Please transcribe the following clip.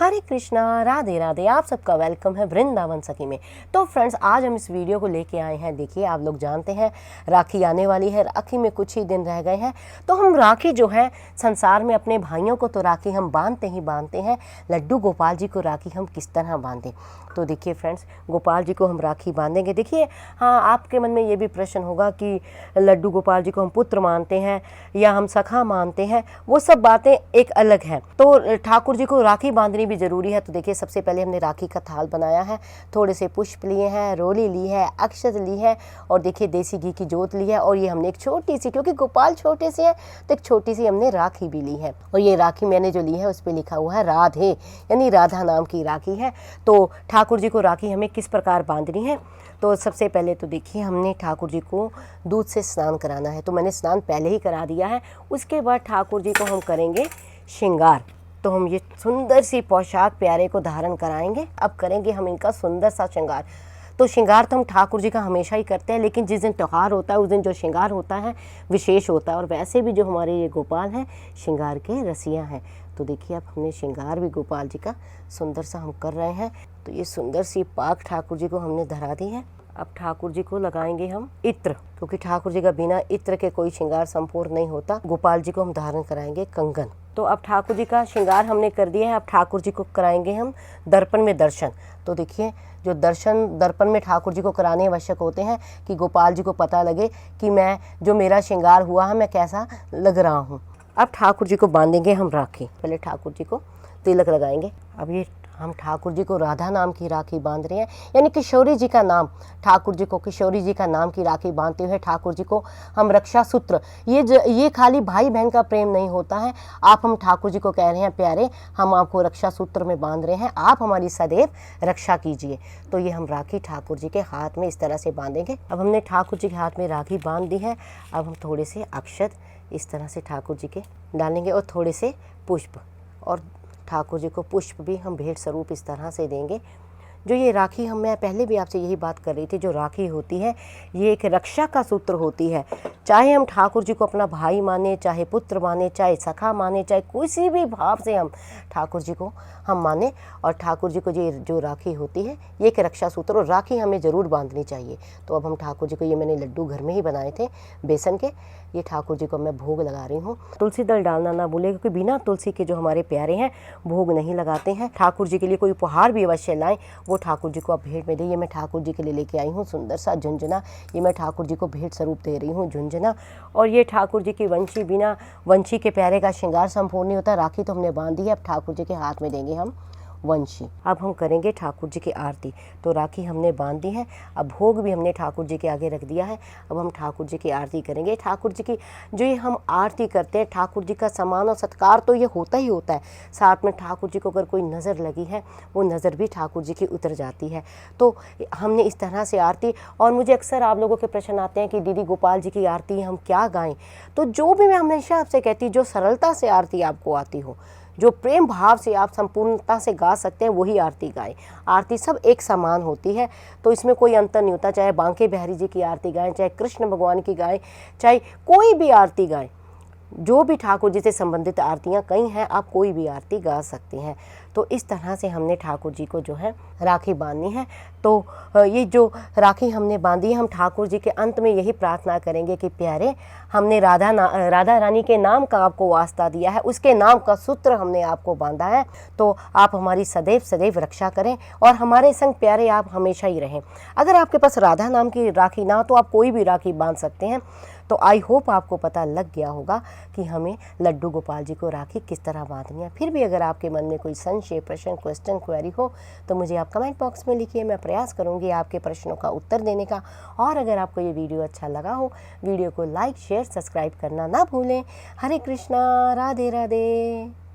हरे कृष्णा, राधे राधे। आप सबका वेलकम है वृंदावन सखी में। तो फ्रेंड्स, आज हम इस वीडियो को लेके आए हैं। देखिए, आप लोग जानते हैं राखी आने वाली है, राखी में कुछ ही दिन रह गए हैं। तो हम राखी जो है संसार में अपने भाइयों को तो राखी हम बांधते ही बांधते हैं, लड्डू गोपाल जी को राखी हम किस तरह बांधें। तो देखिए फ्रेंड्स, गोपाल जी को हम राखी बांधेंगे। देखिए, हाँ, आपके मन में ये भी प्रश्न होगा कि लड्डू गोपाल जी को हम पुत्र मानते हैं या हम सखा मानते हैं, वो सब बातें एक अलग हैं। तो ठाकुर जी को राखी बांधनी भी ज़रूरी है। तो देखिए, सबसे पहले हमने राखी का थाल बनाया है, थोड़े से पुष्प लिए हैं, रोली ली है, अक्षत ली है और देखिए देसी घी की जोत ली है। और ये हमने एक छोटी सी, क्योंकि गोपाल छोटे से हैं तो एक छोटी सी हमने राखी भी ली है। और ये राखी मैंने जो ली है उस पर लिखा हुआ है राधे, यानी राधा नाम की राखी है। तो ठाकुर जी को राखी हमें किस प्रकार बांधनी है, तो सबसे पहले तो देखिए हमने ठाकुर जी को दूध से स्नान कराना है। तो मैंने स्नान पहले ही करा दिया है। उसके बाद ठाकुर जी को हम करेंगे श्रृंगार। तो हम ये सुंदर सी पोशाक प्यारे को धारण कराएंगे। अब करेंगे हम इनका सुंदर सा श्रृंगार। तो श्रृंगार तो हम ठाकुर जी का हमेशा ही करते हैं, लेकिन जिस दिन त्यौहार होता है उस दिन जो श्रृंगार होता है विशेष होता है। और वैसे भी जो हमारे ये गोपाल हैं श्रृंगार के रसिया हैं। तो देखिए, अब हमने श्रृंगार भी गोपाल जी का सुंदर सा हम कर रहे हैं। तो ये सुंदर सी पाग ठाकुर जी को हमने धरा दी है। अब ठाकुर जी को लगाएंगे हम इत्र, क्योंकि ठाकुर जी का बिना इत्र के कोई श्रृंगार संपूर्ण नहीं होता। गोपाल जी को हम धारण कराएंगे कंगन। तो अब ठाकुर जी का श्रृंगार हमने कर दिया है। अब ठाकुर जी को कराएंगे हम दर्पण में दर्शन। तो देखिए, जो दर्शन दर्पण में ठाकुर जी को कराने आवश्यक होते हैं कि गोपाल जी को पता लगे कि मैं, जो मेरा श्रृंगार हुआ है, मैं कैसा लग रहा हूँ। अब ठाकुर जी को बांधेंगे हम राखी। पहले ठाकुर जी को तिलक लगाएंगे। अब ये हम ठाकुर जी को राधा नाम की राखी बांध रहे हैं, यानी किशोरी जी का नाम, ठाकुर जी को किशोरी जी का नाम की राखी बांधते हुए ठाकुर जी को हम रक्षा सूत्र, ये खाली भाई बहन का प्रेम नहीं होता है। आप हम ठाकुर जी को कह रहे हैं प्यारे, हम आपको रक्षा सूत्र में बांध रहे हैं, आप हमारी सदैव रक्षा कीजिए। तो ये हम राखी ठाकुर जी के हाथ में इस तरह से बांधेंगे। अब हमने ठाकुर जी के हाथ में राखी बांध दी है। अब हम थोड़े से अक्षत इस तरह से ठाकुर जी के डालेंगे और थोड़े से पुष्प, और ठाकुर जी को पुष्प भी हम भेंट स्वरूप इस तरह से देंगे। जो ये राखी मैं पहले भी आपसे यही बात कर रही थी, जो राखी होती है ये एक रक्षा का सूत्र होती है। चाहे हम ठाकुर जी को अपना भाई माने, चाहे पुत्र माने, चाहे सखा माने, चाहे किसी भी भाव से हम ठाकुर जी को हम माने, और ठाकुर जी को ये जो राखी होती है ये एक रक्षा सूत्र, और राखी हमें ज़रूर बांधनी चाहिए। तो अब हम ठाकुर जी को, ये मैंने लड्डू घर में ही बनाए थे बेसन के, ये ठाकुर जी को मैं भोग लगा रही हूँ। तुलसी दल डालना ना भूलें, क्योंकि बिना तुलसी के जो हमारे प्यारे हैं भोग नहीं लगाते हैं। ठाकुर जी के लिए कोई उपहार भी अवश्य लाएं, वो ठाकुर जी को आप भेंट में दें। ये मैं ठाकुर जी के लिए लेके आई हूँ सुंदर सा झुंझुना, ये मैं ठाकुर जी को भेंट स्वरूप दे रही हूँ झुंझुना। और ये ठाकुर जी की वंशी, बिना वंशी के प्यारे का श्रृंगार संपूर्ण नहीं होता। राखी तो हमने बांध दी है, अब ठाकुर जी के हाथ में देंगे हम वंशी। अब हम करेंगे ठाकुर जी की आरती। तो राखी हमने बांध दी है, अब भोग भी हमने ठाकुर जी के आगे रख दिया है। अब हम ठाकुर जी की आरती करेंगे। ठाकुर जी की जो ये हम आरती करते हैं, ठाकुर जी का सम्मान और सत्कार तो ये होता ही होता है। साथ में ठाकुर जी को अगर कोई नज़र लगी है, वो नज़र भी ठाकुर जी की उतर जाती है। तो हमने इस तरह से आरती, और मुझे अक्सर आप लोगों के प्रश्न आते हैं कि दीदी गोपाल जी की आरती हम क्या गाएँ। तो जो भी मैं हमेशा आपसे कहती, जो सरलता से आरती आपको आती हो, जो प्रेम भाव से आप संपूर्णता से गा सकते हैं, वही आरती गाएं। आरती सब एक समान होती है, तो इसमें कोई अंतर नहीं होता। चाहे बांके बिहारी जी की आरती गाएं, चाहे कृष्ण भगवान की गाएं, चाहे कोई भी आरती गाएं, जो भी ठाकुर जी से संबंधित आरतियाँ कई हैं, आप कोई भी आरती गा सकते हैं। तो इस तरह से हमने ठाकुर जी को जो है राखी बांधनी है। तो ये जो राखी हमने बांधी है, हम ठाकुर जी के अंत में यही प्रार्थना करेंगे कि प्यारे, हमने राधा रानी के नाम का आपको वास्ता दिया है, उसके नाम का सूत्र हमने आपको बांधा है। तो आप हमारी सदैव सदैव रक्षा करें और हमारे संग प्यारे आप हमेशा ही रहें। अगर आपके पास राधा नाम की राखी ना हो तो आप कोई भी राखी बांध सकते हैं। तो आई होप आपको पता लग गया होगा कि हमें लड्डू गोपाल जी को राखी किस तरह बांधनी है। फिर भी अगर आपके मन में कोई संशय, प्रश्न, क्वेश्चन, क्वेरी हो तो मुझे आप कमेंट बॉक्स में लिखिए। मैं प्रयास करूंगी आपके प्रश्नों का उत्तर देने का। और अगर आपको ये वीडियो अच्छा लगा हो, वीडियो को लाइक, शेयर, सब्सक्राइब करना ना भूलें। हरे कृष्णा, राधे राधे।